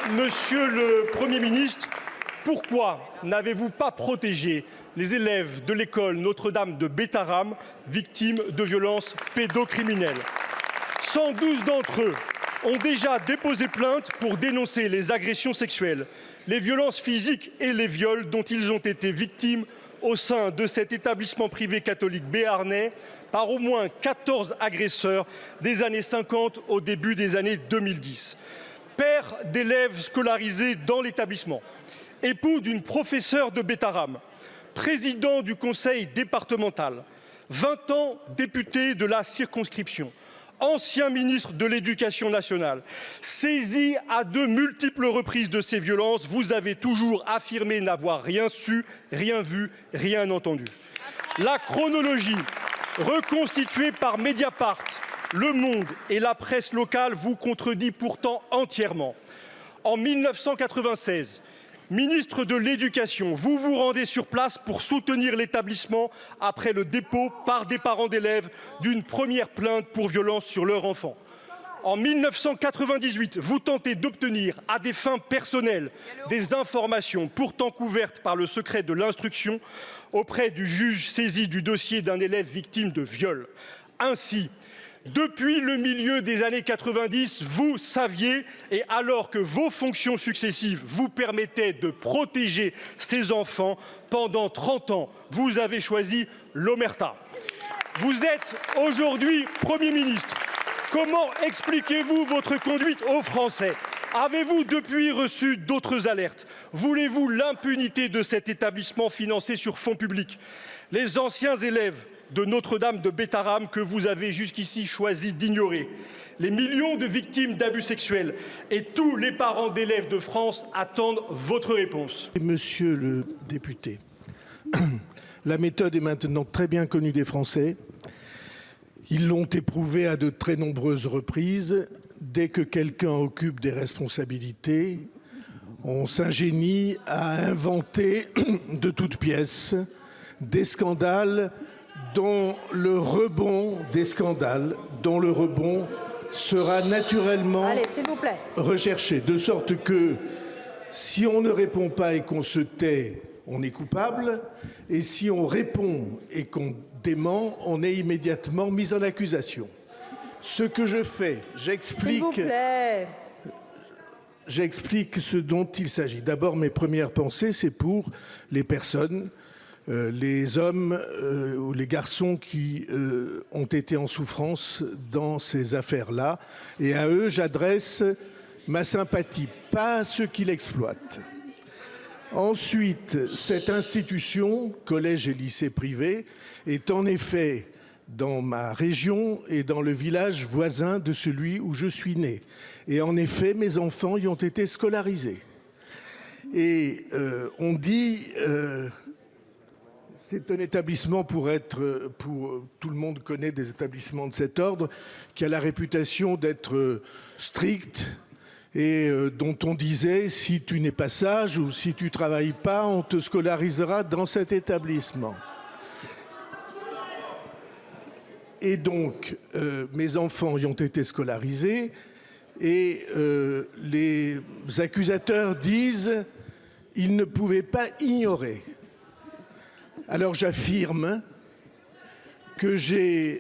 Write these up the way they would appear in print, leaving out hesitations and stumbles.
Monsieur le Premier ministre, pourquoi n'avez-vous pas protégé les élèves de l'école Notre-Dame de Bétharram, victimes de violences pédocriminelles? 112 d'entre eux ont déjà déposé plainte pour dénoncer les agressions sexuelles, les violences physiques et les viols dont ils ont été victimes au sein de cet établissement privé catholique béarnais par au moins 14 agresseurs des années 50 au début des années 2010. Père d'élèves scolarisés dans l'établissement, époux d'une professeure de Bétharram, président du conseil départemental, 20 ans député de la circonscription, ancien ministre de l'Éducation nationale, saisi à de multiples reprises de ces violences, vous avez toujours affirmé n'avoir rien su, rien vu, rien entendu. La chronologie reconstituée par Mediapart, Le Monde et la presse locale vous contredit pourtant entièrement. En 1996, ministre de l'Éducation, vous vous rendez sur place pour soutenir l'établissement après le dépôt par des parents d'élèves d'une première plainte pour violence sur leur enfant. En 1998, vous tentez d'obtenir à des fins personnelles des informations pourtant couvertes par le secret de l'instruction auprès du juge saisi du dossier d'un élève victime de viol. Ainsi, depuis le milieu des années 90, vous saviez, et alors que vos fonctions successives vous permettaient de protéger ces enfants, pendant 30 ans, vous avez choisi l'omerta. Vous êtes aujourd'hui Premier ministre. Comment expliquez-vous votre conduite aux Français? Avez-vous depuis reçu d'autres alertes? Voulez-vous l'impunité de cet établissement financé sur fonds publics? Les anciens élèves de Notre-Dame de Bétharram que vous avez jusqu'ici choisi d'ignorer, les millions de victimes d'abus sexuels et tous les parents d'élèves de France attendent votre réponse. Monsieur le député, la méthode est maintenant très bien connue des Français. Ils l'ont éprouvée à de très nombreuses reprises. Dès que quelqu'un occupe des responsabilités, on s'ingénie à inventer de toutes pièces des scandales dont le rebond sera naturellement recherché. De sorte que si on ne répond pas et qu'on se tait, on est coupable. Et si on répond et qu'on dément, on est immédiatement mis en accusation. Ce que je fais, j'explique ce dont il s'agit. D'abord, mes premières pensées, c'est pour les personnes, les hommes ou les garçons qui ont été en souffrance dans ces affaires-là. Et à eux, j'adresse ma sympathie, pas à ceux qui l'exploitent. Ensuite, cette institution, collège et lycée privé, est en effet dans ma région et dans le village voisin de celui où je suis né. Et en effet, mes enfants y ont été scolarisés. Et on dit... c'est un établissement tout le monde connaît des établissements de cet ordre, qui a la réputation d'être strict et dont on disait si tu n'es pas sage ou si tu travailles pas, on te scolarisera dans cet établissement. Et donc, mes enfants y ont été scolarisés et les accusateurs disent ils ne pouvaient pas ignorer. Alors j'affirme que je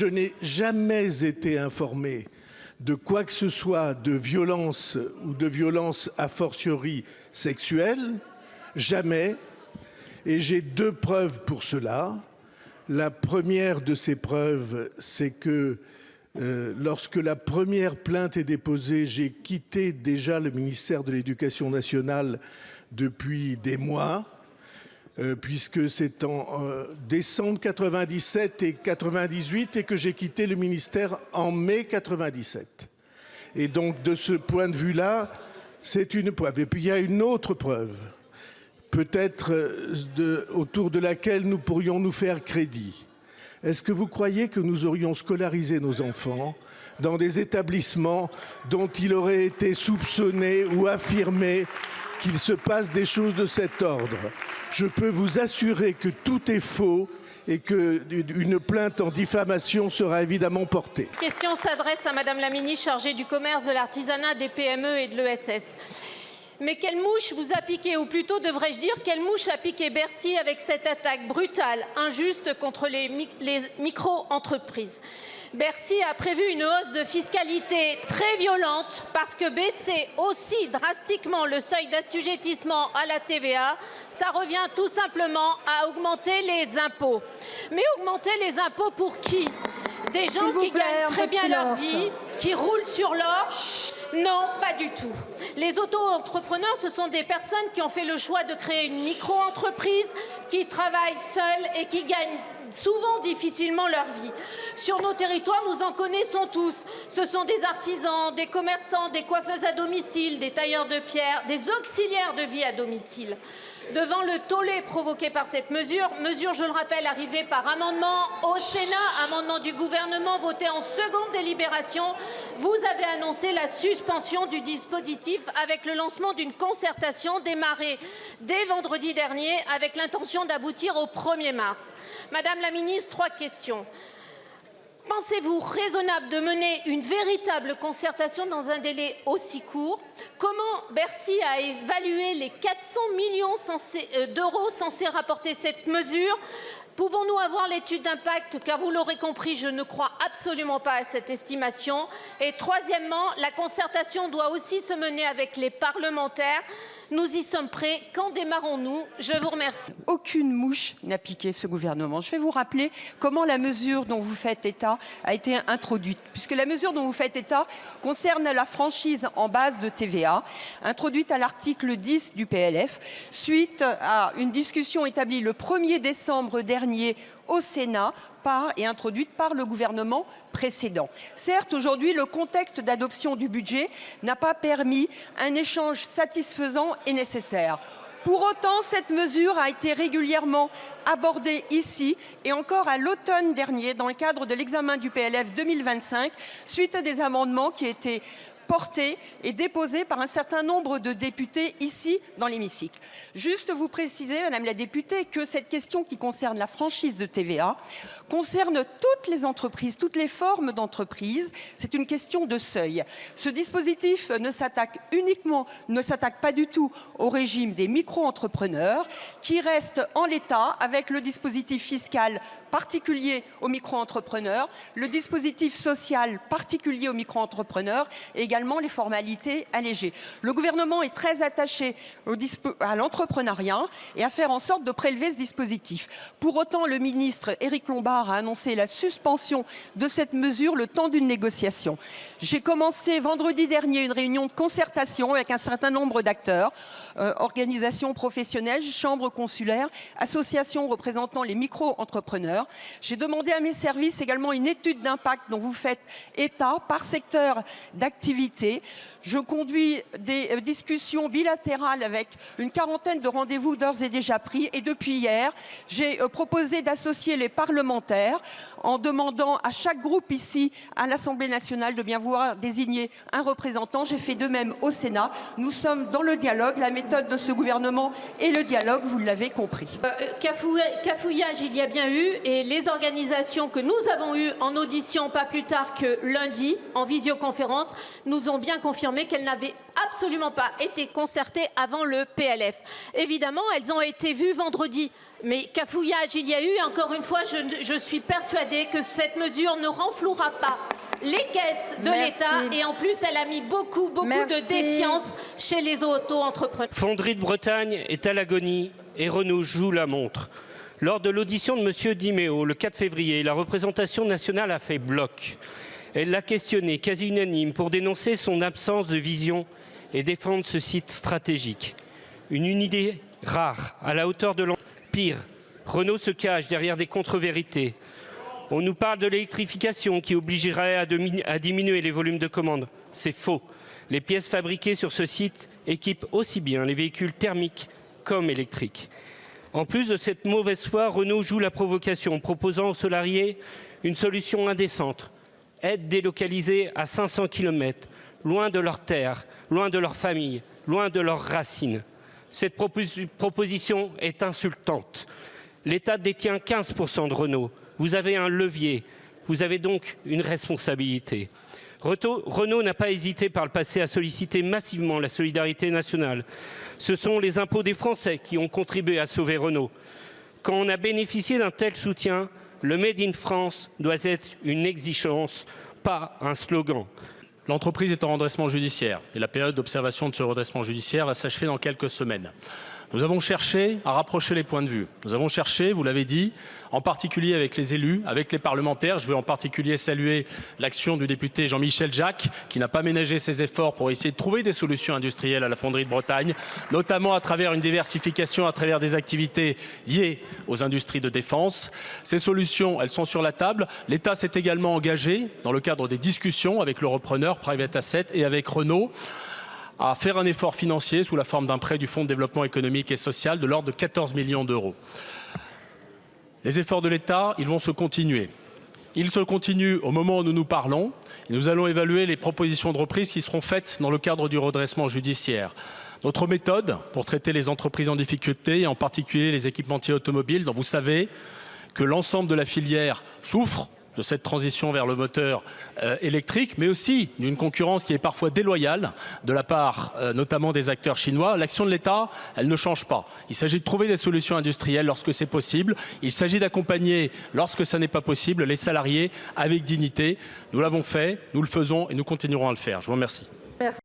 n'ai jamais été informé de quoi que ce soit de violence ou de violence a fortiori sexuelle, jamais, et j'ai 2 preuves pour cela. La première de ces preuves, c'est que lorsque la première plainte est déposée, j'ai quitté déjà le ministère de l'Éducation nationale depuis des mois, puisque c'est en décembre 97 et 98 et que j'ai quitté le ministère en mai 97. Et donc, de ce point de vue-là, c'est une preuve. Et puis, il y a une autre preuve, peut-être autour de laquelle nous pourrions nous faire crédit. Est-ce que vous croyez que nous aurions scolarisé nos enfants dans des établissements dont il aurait été soupçonné ou affirmé qu'il se passe des choses de cet ordre? Je peux vous assurer que tout est faux et qu'une plainte en diffamation sera évidemment portée. La question s'adresse à Madame la ministre chargée du commerce, de l'artisanat, des PME et de l'ESS. Mais quelle mouche vous a piqué, ou plutôt devrais-je dire, quelle mouche a piqué Bercy avec cette attaque brutale, injuste contre les micro-entreprises? Bercy a prévu une hausse de fiscalité très violente parce que baisser aussi drastiquement le seuil d'assujettissement à la TVA, ça revient tout simplement à augmenter les impôts. Mais augmenter les impôts pour qui? Des gens qui gagnent très bien leur vie, qui roulent sur l'or? Non, pas du tout. Les auto-entrepreneurs, ce sont des personnes qui ont fait le choix de créer une micro-entreprise, qui travaillent seules et qui gagnent souvent difficilement leur vie. Sur nos territoires, nous en connaissons tous. Ce sont des artisans, des commerçants, des coiffeuses à domicile, des tailleurs de pierre, des auxiliaires de vie à domicile. Devant le tollé provoqué par cette mesure, je le rappelle, arrivée par amendement au Sénat, amendement du gouvernement voté en seconde délibération, vous avez annoncé la suspension du dispositif avec le lancement d'une concertation démarrée dès vendredi dernier avec l'intention d'aboutir au 1er mars. Madame la ministre, 3 questions. Pensez-vous raisonnable de mener une véritable concertation dans un délai aussi court? Comment Bercy a évalué les 400 millions d'euros censés rapporter cette mesure? Pouvons-nous avoir l'étude d'impact? Car vous l'aurez compris, je ne crois absolument pas à cette estimation. Et troisièmement, la concertation doit aussi se mener avec les parlementaires. Nous y sommes prêts. Quand démarrons-nous? Je vous remercie. Aucune mouche n'a piqué ce gouvernement. Je vais vous rappeler comment la mesure dont vous faites état a été introduite. Puisque la mesure dont vous faites état concerne la franchise en base de TVA, introduite à l'article 10 du PLF, suite à une discussion établie le 1er décembre dernier au Sénat et introduite par le gouvernement précédent. Certes, aujourd'hui, le contexte d'adoption du budget n'a pas permis un échange satisfaisant et nécessaire. Pour autant, cette mesure a été régulièrement abordée ici et encore à l'automne dernier dans le cadre de l'examen du PLF 2025 suite à des amendements qui étaient portés et déposés par un certain nombre de députés ici dans l'hémicycle. Juste vous préciser, Madame la députée, que cette question qui concerne la franchise de TVA concerne toutes les entreprises, toutes les formes d'entreprises. C'est une question de seuil. Ce dispositif ne s'attaque pas du tout au régime des micro-entrepreneurs qui restent en l'état avec le dispositif fiscal particulier aux micro-entrepreneurs, le dispositif social particulier aux micro-entrepreneurs et également les formalités allégées. Le gouvernement est très attaché à l'entrepreneuriat et à faire en sorte de prélever ce dispositif. Pour autant, le ministre Éric Lombard a annoncé la suspension de cette mesure le temps d'une négociation. J'ai commencé vendredi dernier une réunion de concertation avec un certain nombre d'acteurs, organisations professionnelles, chambres consulaires, associations représentant les micro-entrepreneurs. J'ai demandé à mes services également une étude d'impact dont vous faites état par secteur d'activité. Je conduis des discussions bilatérales avec une quarantaine de rendez-vous d'ores et déjà pris. Et depuis hier, j'ai proposé d'associer les parlementaires en demandant à chaque groupe ici à l'Assemblée nationale de bien vouloir désigner un représentant. J'ai fait de même au Sénat. Nous sommes dans le dialogue. La méthode de ce gouvernement est le dialogue, vous l'avez compris. Cafouillage, il y a bien eu. Et les organisations que nous avons eues en audition pas plus tard que lundi, en visioconférence, nous ont bien confirmé qu'elles n'avaient absolument pas été concertées avant le PLF. Évidemment, elles ont été vues vendredi. Mais cafouillage, il y a eu. Encore une fois, je suis persuadée que cette mesure ne renflouera pas les caisses de l'État. Et en plus, elle a mis beaucoup de défiance chez les auto-entrepreneurs. Fonderie de Bretagne est à l'agonie et Renault joue la montre. Lors de l'audition de M. Di Meo, le 4 février, la représentation nationale a fait bloc. Elle l'a questionné, quasi unanime, pour dénoncer son absence de vision et défendre ce site stratégique. Une unité rare, à la hauteur de l'enjeu. Pire, Renault se cache derrière des contre-vérités. On nous parle de l'électrification qui obligerait à diminuer les volumes de commandes. C'est faux. Les pièces fabriquées sur ce site équipent aussi bien les véhicules thermiques comme électriques. En plus de cette mauvaise foi, Renault joue la provocation en proposant aux salariés une solution indécente. Être délocalisés à 500 km, loin de leur terre, loin de leur famille, loin de leurs racines. Cette proposition est insultante. L'État détient 15% de Renault. Vous avez un levier. Vous avez donc une responsabilité. Renault n'a pas hésité par le passé à solliciter massivement la solidarité nationale. Ce sont les impôts des Français qui ont contribué à sauver Renault. Quand on a bénéficié d'un tel soutien, le Made in France doit être une exigence, pas un slogan. L'entreprise est en redressement judiciaire et la période d'observation de ce redressement judiciaire va s'achever dans quelques semaines. Nous avons cherché à rapprocher les points de vue. Nous avons cherché, vous l'avez dit, en particulier avec les élus, avec les parlementaires. Je veux en particulier saluer l'action du député Jean-Michel Jacques, qui n'a pas ménagé ses efforts pour essayer de trouver des solutions industrielles à la fonderie de Bretagne, notamment à travers une diversification, à travers des activités liées aux industries de défense. Ces solutions, elles sont sur la table. L'État s'est également engagé, dans le cadre des discussions avec le repreneur Private Asset et avec Renault, à faire un effort financier sous la forme d'un prêt du Fonds de développement économique et social de l'ordre de 14 millions d'euros. Les efforts de l'État, ils vont se continuer. Ils se continuent au moment où nous nous parlons. Et nous allons évaluer les propositions de reprise qui seront faites dans le cadre du redressement judiciaire. Notre méthode pour traiter les entreprises en difficulté, et en particulier les équipementiers automobiles, dont vous savez que l'ensemble de la filière souffre de cette transition vers le moteur électrique, mais aussi d'une concurrence qui est parfois déloyale de la part notamment des acteurs chinois. L'action de l'État, elle ne change pas. Il s'agit de trouver des solutions industrielles lorsque c'est possible. Il s'agit d'accompagner, lorsque ça n'est pas possible, les salariés avec dignité. Nous l'avons fait, nous le faisons et nous continuerons à le faire. Je vous remercie. Merci.